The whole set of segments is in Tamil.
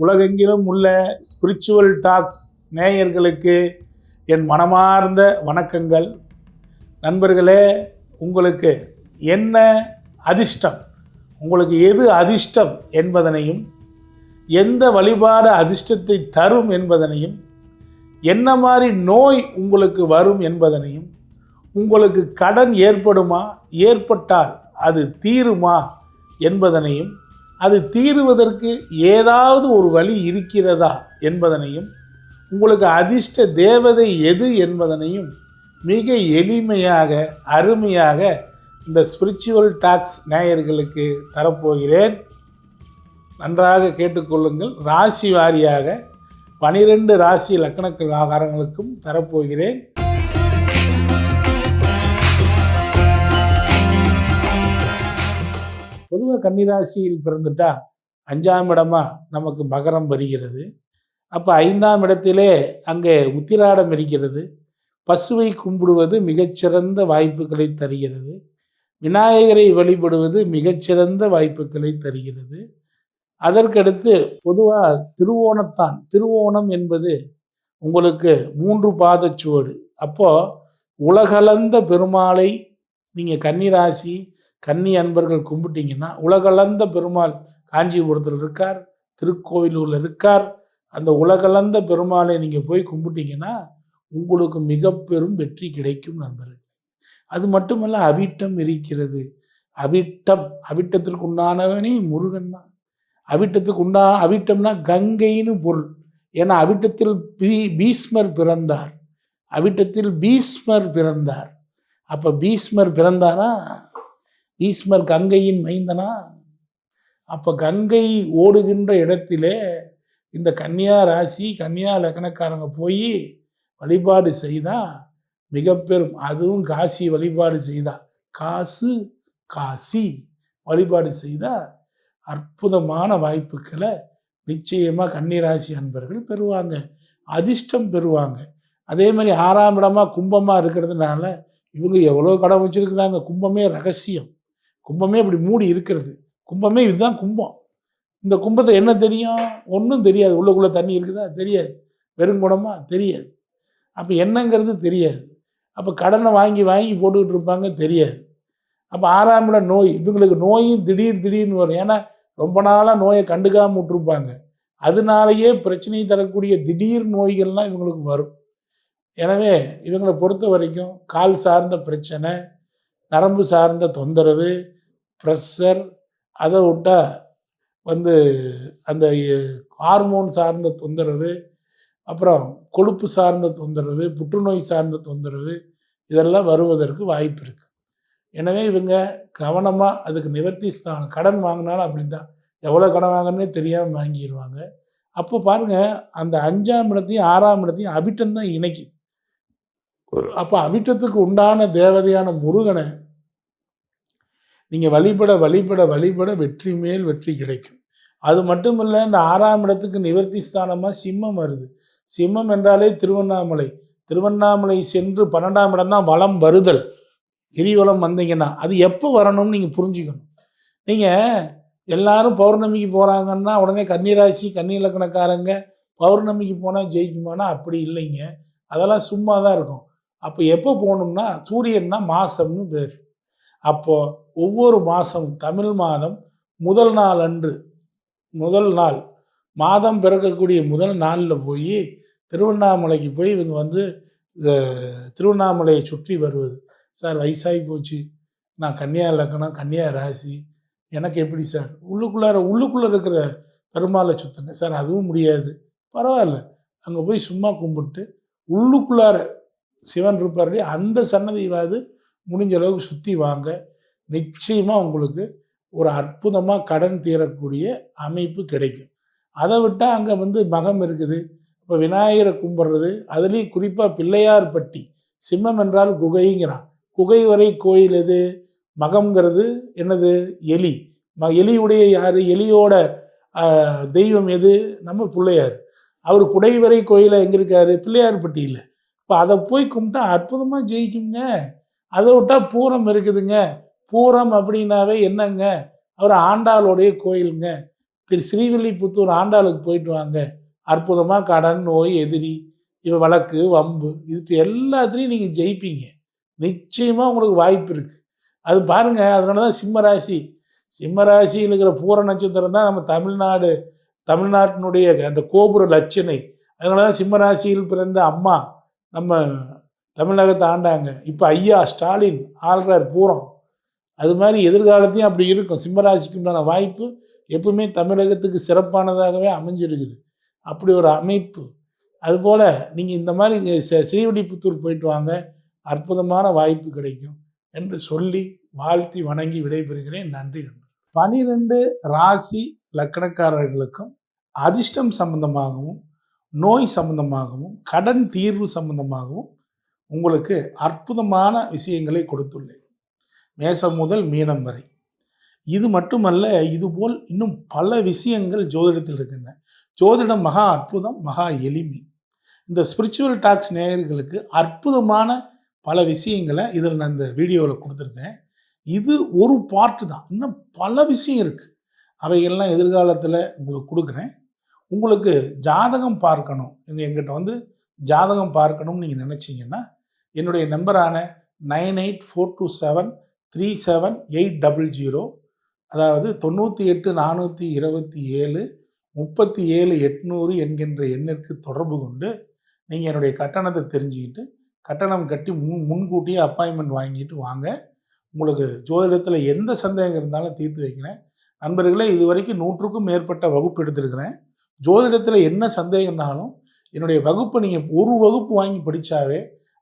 உலகெங்கிலும் உள்ள ஸ்பிரிச்சுவல் டாக்ஸ் நேயர்களுக்கு என் மனமார்ந்த வணக்கங்கள். நண்பர்களே, உங்களுக்கு என்ன அதிர்ஷ்டம், உங்களுக்கு எது அதிர்ஷ்டம் என்பதனையும், எந்த வழிபாடு அதிர்ஷ்டத்தை தரும் என்பதனையும், என்ன மாதிரி நோய் உங்களுக்கு வரும் என்பதனையும், உங்களுக்கு கடன் ஏற்படுமா, ஏற்பட்டால் அது தீருமா என்பதனையும், அது தீருவதற்கு ஏதாவது ஒரு வழி இருக்கிறதா என்பதனையும், உங்களுக்கு அதிர்ஷ்ட தேவதை எது என்பதனையும் மிக எளிமையாக அருமையாக இந்த ஸ்பிரிச்சுவல் டாக்ஸ் நேயர்களுக்கு தரப்போகிறேன். நன்றாக கேட்டுக்கொள்ளுங்கள். ராசி வாரியாக 12 ராசி லக்னக்காரங்களுக்கும் தரப்போகிறேன். பொதுவாக கன்னிராசியில் பிறந்துட்டா 5ஆம் இடமா நமக்கு மகரம் வருகிறது. அப்போ 5ஆம் இடத்திலே அங்கே உத்திராடம் இருக்கிறது. பசுவை கும்பிடுவது மிகச்சிறந்த வாய்ப்புகளை தருகிறது. விநாயகரை வழிபடுவது மிகச்சிறந்த வாய்ப்புகளை தருகிறது. அதற்கடுத்து பொதுவாக திருவோணம் என்பது உங்களுக்கு 3 பாதச்சுவடு. அப்போது உலகளந்த பெருமாளை நீங்கள் கன்னிராசி கன்னி அன்பர்கள் கும்பிட்டீங்கன்னா, உலகளந்த பெருமாள் காஞ்சிபுரத்தில் இருக்கார், திருக்கோயிலூரில் இருக்கார். அந்த உலகளந்த பெருமாளை நீங்கள் போய் கும்பிட்டீங்கன்னா உங்களுக்கு மிக பெரும் வெற்றி கிடைக்கும் நண்பர்கள். அது மட்டுமல்ல, அவிட்டம் இருக்கிறது. அவிட்டத்திற்கு உண்டானவனே முருகன் தான். அவிட்டம்னா கங்கைன்னு பொருள். ஏன்னா அவிட்டத்தில் பீஷ்மர் பிறந்தார். அப்போ பீஷ்மர் பிறந்தாரா? பீஷ்மர் கங்கையின் மைந்தனா? அப்போ கங்கை ஓடுகின்ற இடத்திலே இந்த கன்னியா ராசி கன்னியா லக்னக்காரங்க போய் வழிபாடு செய்தால் மிக பெரும், அதுவும் காசி வழிபாடு செய்தால், காசி வழிபாடு செய்தால் அற்புதமான வாய்ப்புகளை நிச்சயமாக கன்னிராசி அன்பர்கள் பெறுவாங்க, அதிர்ஷ்டம் பெறுவாங்க. அதே மாதிரி 6ஆம் இடமா கும்பமாக இருக்கிறதுனால இவங்க எவ்வளோ கடன் வச்சுருக்கிறாங்க. கும்பமே ரகசியம். கும்பமே இப்படி மூடி இருக்கிறது. கும்பமே இதுதான் கும்பம். இந்த கும்பத்தை என்ன தெரியும்? ஒன்றும் தெரியாது. உள்ளுக்குள்ளே தண்ணி இருக்குதா? தெரியாது. வெறுங்குடமா? தெரியாது. அப்போ என்னங்கிறது தெரியாது. அப்போ கடனை வாங்கி போட்டுக்கிட்டு இருப்பாங்க, தெரியாது. அப்போ 6ஆம் இடம் நோய். இவங்களுக்கு நோயும் திடீர்னு வரும். ஏன்னா ரொம்ப நாளாக நோயை கண்டுக்காமல் விட்டுருப்பாங்க. அதனாலேயே பிரச்சனையை தரக்கூடிய திடீர் நோய்கள்லாம் இவங்களுக்கு வரும். எனவே இவங்களை பொறுத்த வரைக்கும் கால் சார்ந்த பிரச்சனை, நரம்பு சார்ந்த தொந்தரவு, ப்ரெஷர், அதை விட்டால் அந்த ஹார்மோன் சார்ந்த தொந்தரவு, அப்புறம் கொழுப்பு சார்ந்த தொந்தரவு, புற்றுநோய் சார்ந்த தொந்தரவு, இதெல்லாம் வருவதற்கு வாய்ப்பு இருக்குது. எனவே இவங்க கவனமாக அதுக்கு நிவர்த்தி ஸ்தானம். கடன் வாங்கினாலும் அப்படி தான், எவ்வளோ கடன் வாங்கினே தெரியாமல் வாங்கிடுவாங்க. அப்போ பாருங்கள், அந்த 5ஆம் இடத்தையும் 6ஆம் இடத்தையும் அவிட்டம் தான் இணைக்குது. அப்போ அவிட்டத்துக்கு உண்டான தேவதையான முருகனை நீங்கள் வழிபட வெற்றி மேல் வெற்றி கிடைக்கும். அது மட்டும் இல்லை, இந்த 6ஆம் இடத்துக்கு நிவர்த்தி ஸ்தானமாக சிம்மம் வருது. சிம்மம் என்றாலே திருவண்ணாமலை சென்று 12ஆம் இடம் தான் வலம் வருதல். கிரிவலம் வந்தீங்கன்னா அது எப்போ வரணும்னு நீங்கள் புரிஞ்சுக்கணும். நீங்கள் எல்லாரும் பௌர்ணமிக்கு போகிறாங்கன்னா உடனே கன்னிராசி கன்னி இலக்கணக்காரங்க பௌர்ணமிக்கு போனால் ஜெயிக்குமானா அப்படி இல்லைங்க. அதெல்லாம் சும்மா தான் இருக்கும். அப்போ எப்போ போகணும்னா, சூரியன்னா மாதம்னு பேர். அப்போது ஒவ்வொரு மாதமும் தமிழ் மாதம் முதல் நாள் மாதம் பிறக்கக்கூடிய முதல் நாளில் போய் திருவண்ணாமலைக்கு போய் இவங்க திருவண்ணாமலையை சுற்றி வருவது. சார் வயசாகி போச்சு, நான் கன்னியா இலக்கணம் கன்னியா ராசி, எனக்கு எப்படி சார் உள்ளுக்குள்ளே இருக்கிற பெருமாளை சுற்றுங்க சார்? அதுவும் முடியாது. பரவாயில்ல, அங்கே போய் சும்மா கும்பிட்டு உள்ளுக்குள்ளார சிவன் இருப்பார், அந்த சன்னதியாவது முடிஞ்ச அளவுக்கு சுற்றி வாங்க. நிச்சயமாக உங்களுக்கு ஒரு அற்புதமாக கடன் தீரக்கூடிய அமைப்பு கிடைக்கும். அதை விட்டால் அங்கே மகம் இருக்குது. இப்போ விநாயகரை கும்பிட்றது, அதுலேயும் குறிப்பாக பிள்ளையார்பட்டி, சிம்மம் என்றால் குகைங்கிறான். குகை வரை கோயில் எது? மகம்ங்கிறது என்னது? எலி. எலியுடைய யார்? எலியோட தெய்வம் எது? நம்ம பிள்ளையார். அவர் குடைவரை கோயிலில் எங்கே இருக்கார்? பிள்ளையார்பட்டியில். இப்போ அதை போய் கும்பிட்டா அற்புதமாக ஜெயிக்குங்க. அதை விட்டால் பூரம் இருக்குதுங்க. பூரம் அப்படின்னாவே என்னங்க? அவர் ஆண்டாளுடைய கோயிலுங்க. ஸ்ரீவில்லிபுத்தூர் ஆண்டாளுக்கு போயிட்டு வாங்க, அற்புதமாக கடன், நோய், எதிரி, வழக்கு, வம்பு இது எல்லாத்துலேயும் நீங்கள் ஜெயிப்பீங்க. நிச்சயமாக உங்களுக்கு வாய்ப்பு இருக்குது. அது பாருங்கள், அதனால தான் சிம்மராசியில் இருக்கிற பூர நட்சத்திரம் தான் நம்ம தமிழ்நாட்டினுடைய அந்த கோபுர லட்சணை. அதனால தான் சிம்மராசியில் பிறந்த அம்மா நம்ம தமிழகத்தை ஆண்டாங்க. இப்போ ஐயா ஸ்டாலின் ஆள்றார் பூரம். அது மாதிரி எதிர்காலத்தையும் அப்படி இருக்கும். சிம்மராசிக்கு உண்டான வாய்ப்பு எப்பவுமே தமிழகத்துக்கு சிறப்பானதாகவே அமைஞ்சிருக்குது. அப்படி ஒரு அமைப்பு. அதுபோல் நீங்கள் இந்த மாதிரி ஸ்ரீவில்லிபுத்தூர் போயிட்டு வாங்க, அற்புதமான வாய்ப்பு கிடைக்கும் என்று சொல்லி வாழ்த்தி வணங்கி விடைபெறுகிறேன். நன்றி. 12 ராசி லக்கணக்காரர்களுக்கும் அதிர்ஷ்டம் சம்பந்தமாகவும், நோய் சம்பந்தமாகவும், கடன் தீர்வு சம்பந்தமாகவும் உங்களுக்கு அற்புதமான விஷயங்களை கொடுத்துள்ளேன். மேசம் முதல் மீனம் வரை. இது மட்டுமல்ல, இதுபோல் இன்னும் பல விஷயங்கள் ஜோதிடத்தில் இருக்கின்றன. ஜோதிடம் மகா அற்புதம், மகா எளிமை. இந்த ஸ்பிரிச்சுவல் டாக்ஸ் நேயர்களுக்கு அற்புதமான பல விஷயங்களை இதில் நான் இந்த வீடியோவில் கொடுத்துருக்கேன். இது ஒரு பார்ட்டு தான். இன்னும் பல விஷயம் இருக்குது. அவைகள்லாம் எதிர்காலத்தில் உங்களுக்கு கொடுக்குறேன். உங்களுக்கு ஜாதகம் பார்க்கணும், எங்கிட்ட வந்து ஜாதகம் பார்க்கணும்னு நீங்கள் நினச்சிங்கன்னா என்னுடைய நம்பரான 9842737800, அதாவது 98422737 என்கின்ற எண்ணிற்கு தொடர்பு கொண்டு நீங்கள் என்னுடைய கட்டணத்தை தெரிஞ்சுக்கிட்டு கட்டணம் கட்டி முன்கூட்டியே அப்பாயின்மெண்ட் வாங்கிட்டு வாங்க. உங்களுக்கு ஜோதிடத்தில் எந்த சந்தேகம் இருந்தாலும் தீர்த்து வைக்கிறேன். நண்பர்களே, இது வரைக்கும் 100க்கும் மேற்பட்ட வகுப்பு எடுத்திருக்கிறேன். ஜோதிடத்தில் என்ன சந்தேகம்னாலும் என்னுடைய வகுப்பை நீங்கள் ஒரு வகுப்பு வாங்கி படித்தாவே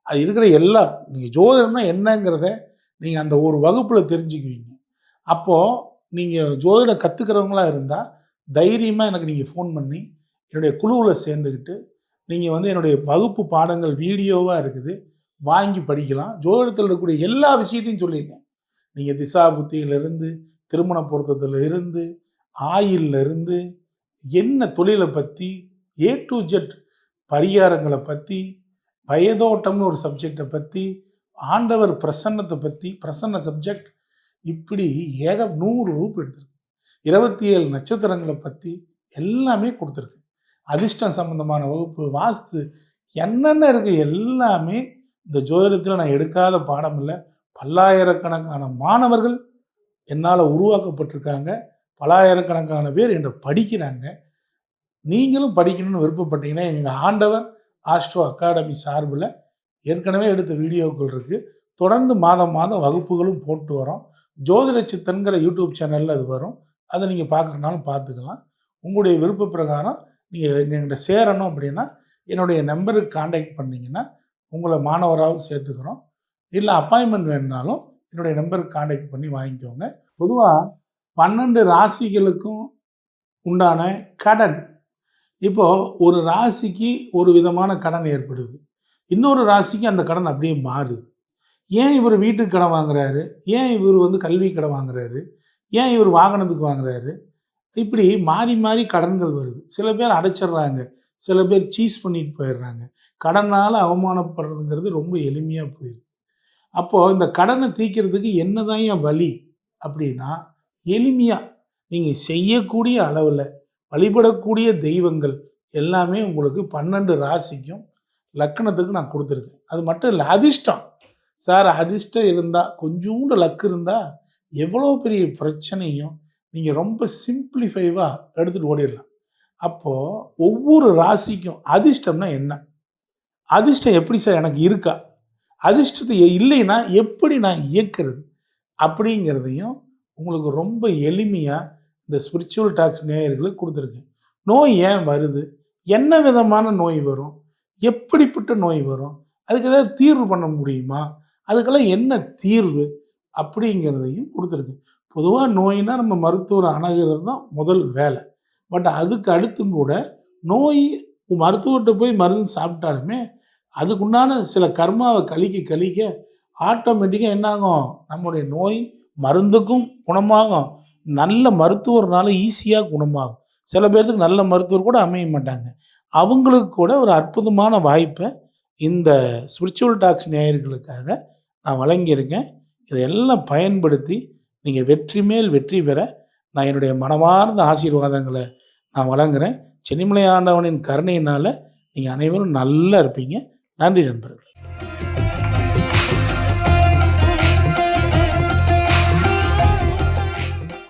அது இருக்கிற எல்லாம் நீங்கள் ஜோதிடம்னா என்னங்கிறத நீங்கள் அந்த ஒரு வகுப்பில் தெரிஞ்சுக்குவீங்க. அப்போது நீங்கள் ஜோதிடம் கற்றுக்கிறவங்களா இருந்தால் தைரியமாக எனக்கு நீங்கள் ஃபோன் பண்ணி என்னுடைய குழுவில் சேர்ந்துக்கிட்டு நீங்கள் வந்து என்னுடைய வகுப்பு பாடங்கள் வீடியோவாக இருக்குது, வாங்கி படிக்கலாம். ஜோதிடத்தில் இருக்கக்கூடிய எல்லா விஷயத்தையும் சொல்லியிருக்கேன். நீங்கள் திசா புத்தியிலிருந்து, திருமண பொருத்தத்தில் இருந்து, ஆயிலிருந்து, என்ன தொழிலை பற்றி, A to Z பரிகாரங்களை பற்றி, வயதோட்டம்னு ஒரு சப்ஜெக்டை பற்றி, ஆண்டவர் பிரசன்னத்தை பற்றி, பிரசன்ன சப்ஜெக்ட், இப்படி 100 வகுப்பு எடுத்திருக்கு. 27 நட்சத்திரங்களை பற்றி எல்லாமே கொடுத்துருக்கு. அதிர்ஷ்டம் சம்பந்தமான வகுப்பு, வாஸ்து, என்னென்ன இருக்குது எல்லாமே இந்த ஜோதிடத்தில் நான் எடுக்காத பாடம் இல்லை. பல்லாயிரக்கணக்கான மாணவர்கள் என்னால் உருவாக்கப்பட்டிருக்காங்க. பல்லாயிரக்கணக்கான பேர் என்ற படிக்கிறாங்க. நீங்களும் படிக்கணும்னு விருப்பப்பட்டீங்கன்னா எங்கள் ஆண்டவர் ஆஸ்ட்ரோ அகாடமி சார்பில் ஏற்கனவே எடுத்த வீடியோக்கள் இருக்குது. தொடர்ந்து மாதம் வகுப்புகளும் போட்டு வரோம். ஜோதிட சித்தன்கிற யூடியூப் சேனலில் அது வரும். அதை நீங்கள் பார்க்குறனாலும் பார்த்துக்கலாம். உங்களுடைய விருப்ப பிரகாரம் நீங்கள் எங்கள்கிட்ட சேரணும் அப்படின்னா என்னுடைய நம்பருக்கு காண்டாக்ட் பண்ணிங்கன்னா உங்களை மாணவராகவும் சேர்த்துக்கிறோம். இல்லை அப்பாயின்மெண்ட் வேணுனாலும் என்னுடைய நம்பருக்கு காண்டாக்ட் பண்ணி வாங்கிக்கோங்க. பொதுவாக 12 ராசிகளுக்கும் உண்டான கடன், இப்போது ஒரு ராசிக்கு ஒரு விதமான கடன் ஏற்படுது, இன்னொரு ராசிக்கு அந்த கடன் அப்படியே மாறுது. ஏன் இவர் வீட்டுக்கு கடன் வாங்குறாரு, ஏன் இவர் வந்து கல்வி கடன் வாங்குறாரு, ஏன் இவர் வாகனத்துக்கு வாங்குறாரு, இப்படி மாறி மாறி கடன்கள் வருது. சில பேர் அடைச்சிட்றாங்க, சில பேர் சீஸ் பண்ணிட்டு போயிடுறாங்க. கடனால் அவமானப்படுறதுங்கிறது ரொம்ப எளிமையாக போயிடுது. அப்போது இந்த கடனை தீர்க்கிறதுக்கு என்னதான் ஏன் வழி அப்படின்னா, எளிமையாக நீங்கள் செய்யக்கூடிய அளவில் வழிபடக்கூடிய தெய்வங்கள் எல்லாமே உங்களுக்கு 12 ராசிக்கும் லக்கணத்துக்கு நான் கொடுத்துருக்கேன். அது மட்டும் இல்லை, அதிர்ஷ்டம் சார், அதிர்ஷ்டம் இருந்தால், கொஞ்சோண்டு லக்கு இருந்தால் எவ்வளோ பெரிய பிரச்சனையும் நீங்கள் ரொம்ப சிம்பிளிஃபைவாக எடுத்துகிட்டு ஓடிடலாம். அப்போது ஒவ்வொரு ராசிக்கும் அதிர்ஷ்டம்னா என்ன, அதிர்ஷ்டம் எப்படி சார் எனக்கு இருக்கா, அதிர்ஷ்டத்தை இல்லைன்னா எப்படி நான் இயக்கிறது அப்படிங்கிறதையும் உங்களுக்கு ரொம்ப எளிமையாக இந்த ஸ்பிரிச்சுவல் டாக்ஸ் நேயர்களுக்கு கொடுத்துருக்கேன். நோய் ஏன் வருது, என்ன விதமான நோய் வரும், எப்படிப்பட்ட நோய் வரும், அதுக்கு ஏதாவது தீர்வு பண்ண முடியுமா, அதுக்கெல்லாம் என்ன தீர்வு அப்படிங்கிறதையும் கொடுத்துருக்கேன். பொதுவாக நோயினா நம்ம மருத்துவரை அணுகிறது தான் முதல் வேலை. பட் அதுக்கு அடுத்தும் கூட நோய் மருத்துவர்கிட்ட போய் மருந்து சாப்பிட்டாலுமே அதுக்குண்டான சில கர்மாவை கழிக்க ஆட்டோமேட்டிக்காக என்னாகும், நம்முடைய நோய் மருந்துக்கும் குணமாகும், நல்ல மருத்துவர்னால ஈஸியாக குணமாகும். சில பேர்த்துக்கு நல்ல மருத்துவர் கூட அமைய மாட்டாங்க. அவங்களுக்கு கூட ஒரு அற்புதமான வாய்ப்பை இந்த ஸ்பிரிச்சுவல் டாக்ஸ் நேயர்களுக்காக நான் வழங்கியிருக்கேன். இதையெல்லாம் பயன்படுத்தி நீங்கள் வெற்றி மேல் வெற்றி பெற நான் என்னுடைய மனமார்ந்த ஆசீர்வாதங்களை நான் வழங்குகிறேன். சென்னிமலை ஆண்டவனின் கருணையினால் நீங்கள் அனைவரும் நல்லா இருப்பீங்க. நன்றி நண்பர்களே.